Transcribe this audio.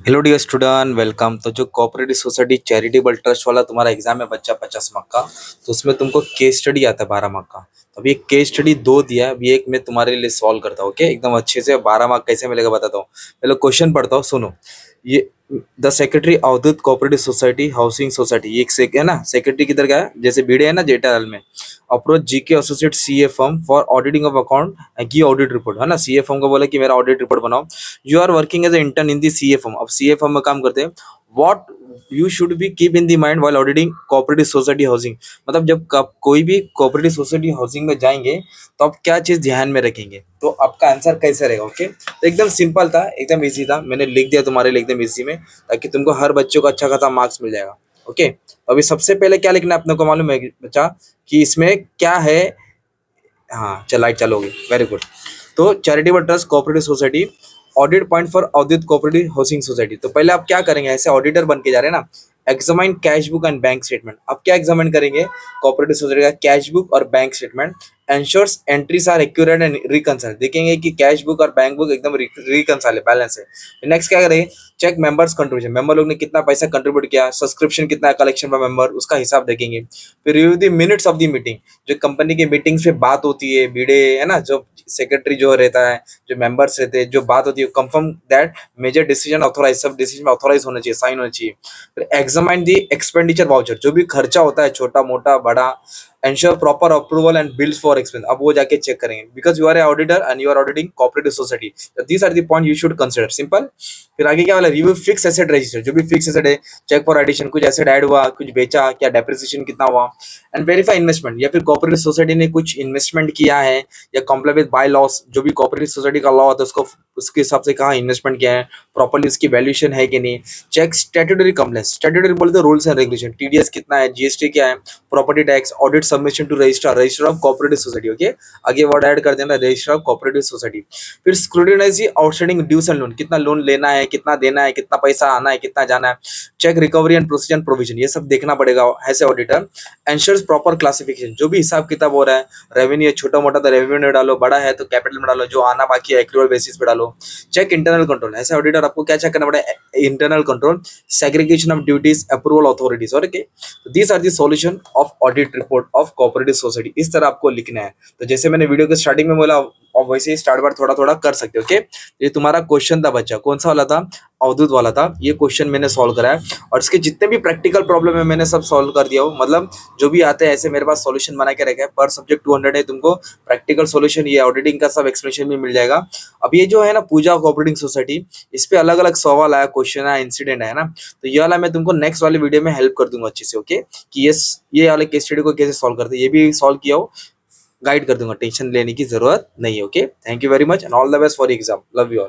Hello dear student, welcome. तो जो cooperative society charitable trust वाला तुम्हारा एग्जाम है बच्चा 50 मार्क का, तो उसमें तुमको केस स्टडी आता है 12 मार्क का। तो अभी एक केस स्टडी दो दिया है, अभी एक मैं तुम्हारे लिए सॉल्व करता हूँ। ओके, एकदम अच्छे से 12 मार्क कैसे मिलेगा बताता हूँ। पहले क्वेश्चन पढ़ता हूँ, सुनो। ये the secretary Avdhoot cooperative society housing society, ये एक है ना, सेक्रेटरी किधर का है, जैसे बीडे है ना जेठालाल में। Approach GK associate CA firm for auditing of account की ऑडिट रिपोर्ट, है ना। सीए फर्म को बोला कि मेरा ऑडिट रिपोर्ट बनाओ। You are working as a intern in the CA firm, अब सीए फर्म में काम करते हैं। What you should be keep in the mind while auditing cooperative society housing, मतलब जब कोई भी कोऑपरेटिव सोसाइटी हाउसिंग में जाएंगे तो आप क्या चीज ध्यान में रखेंगे, तो आपका आंसर कैसे रहेगा। ओके, तो एकदम सिंपल था, एकदम इजी था, मैंने लिख दिया तुम्हारे लिए एकदम इजी में, ताकि तुमको हर बच्चों को अच्छा खासा मार्क्स मिल जाएगा। ओके, तो अभी सबसे पहले क्या लिखना है अपने को मालूम है बच्चा, कि इसमें क्या है। हाँ चल, लाइट चालू होगी, वेरी गुड। तो charitable trust cooperative society, audit point for Avdhoot cooperative housing society. तो पहले आप क्या करेंगे, ऐसे ऑडिटर बन के जा रहे हैं ना। Examine cash book and bank statement, आप क्या एग्जामिन करेंगे, कोऑपरेटिव सोसाइटी का कैश बुक और bank statement. Ensures entries are accurate and reconcile, देखेंगे कि कैश बुक और बैंक बुक एकदम रिकंसाइल है, बैलेंस है। नेक्स्ट क्या करेंगे, चेक मेंबर्स कंट्रीब्यूशन, मेंबर लोग ने कितना पैसा कंट्रीब्यूट किया, सब्सक्रिप्शन कितना है कलेक्शन पर मेंबर, उसका हिसाब देखेंगे। फिर review the minutes of the meeting, जो कंपनी की मीटिंग्स पे बात होती है, बीडे है ना, जो सेक्रेटरी जो रहता है, जो मेंबर्स रहते हैं, जो बात होती है, confirm that major decision authorise, सब डिसीजन ऑथोराइज होना चाहिए, साइन होना चाहिए। फिर एग्जामाइन दी एक्सपेंडिचर वाउचर, जो भी खर्चा होता है छोटा मोटा बड़ा, ensure proper approval and bills for expense, अब वो जाके चेक करेंगे, because you are a auditor and you are auditing cooperative society, these are the point you should consider, simple. फिर आगे क्या वाला, रिव्यू फिक्स एसेट रजिस्टर, जो भी फिक्स एसेट है, चेक फॉर एडिशन, कुछ एसेट ऐड हुआ, कुछ बेचा, क्या डेप्रिसिएशन कितना हुआ। एंड वेरीफाई इन्वेस्टमेंट, या फिर कोऑपरेटिव सोसाइटी ने कुछ इन्वेस्टमेंट किया है, या कॉम्प्लाई विद बाय लॉस, जो भी कोऑपरेटिव सोसाइटी का लॉ होता है उसको, उसके हिसाब से कहाँ इन्वेस्टमेंट किया है, प्रॉपर्ली उसकी वैल्यूएशन है कि नहीं। चेक स्टैट्यूटरी कंप्लायंस, स्टैट्यूटरी बोलते हैं रूल्स एंड रेगुलेशन, टीडीएस कितना है, जीएसटी क्या है, property tax, audit submission to registrar, registrar of cooperative society. Okay, आगे वर्ड ऐड कर देना, रजिस्ट्रार ऑफ कोऑपरेटिव सोसाइटी। फिर scrutinise outstanding dues and loan, कितना लोन लेना है, कितना देना है, कितना पैसा आना है, कितना जाना है। Check recovery and procedure provision, ये सब देखना पड़ेगा ऐसे ऑडिटर। एंश्योर्स प्रॉपर क्लासिफिकेशन, जो भी हिसाब किताब हो रहा है, रेवेन्यू छोटा मोटा तो रेवेन्यू में डालो, बड़ा है तो कैपिटल में डालो, जो आना बाकी है एक्रूअल बेसिस पे डालो। चेक इंटरनल कंट्रोल, ऐसे ऑडिटर आपको क्या चेक करना पड़ेगा, internal control, segregation of duties, approval authorities. और these are the solution of audit report of cooperative society, इस तरह आपको लिखना है। तो जैसे मैंने वीडियो के स्टार्टिंग में बोला, और वैसे ही स्टार्ट बार थोड़ा थोड़ा कर सकते हो। ओके, ये तुम्हारा क्वेश्चन था बच्चा, कौन सा वाला था, अवधूत वाला था। ये क्वेश्चन मैंने सॉल्व करा है, और इसके जितने भी प्रैक्टिकल प्रॉब्लम है मैंने सब सॉल्व कर दिया हूँ, मतलब जो भी आते हैं ऐसे मेरे पास सॉल्यूशन बना के रखा है। पर सब्जेक्ट 200 है, तुमको प्रैक्टिकल सॉल्यूशन, ये ऑडिटिंग का सब एक्सप्लेनेशन भी मिल जाएगा। अब ये जो है ना पूजा कोऑपरेटिंग सोसाइटी, इस पे अलग अलग सवाल आया, क्वेश्चन आया, इंसिडेंट है ना, तो ये वाला मैं तुमको नेक्स्ट वाले वीडियो में हेल्प कर दूंगा अच्छे से। ओके, कि ये वाले केस स्टडी को कैसे सॉल्व करते हैं, ये भी सॉल्व किया हो, गाइड कर दूंगा, टेंशन लेने की जरूरत नहीं है। Okay, thank you very much and all the best for exam, love you all.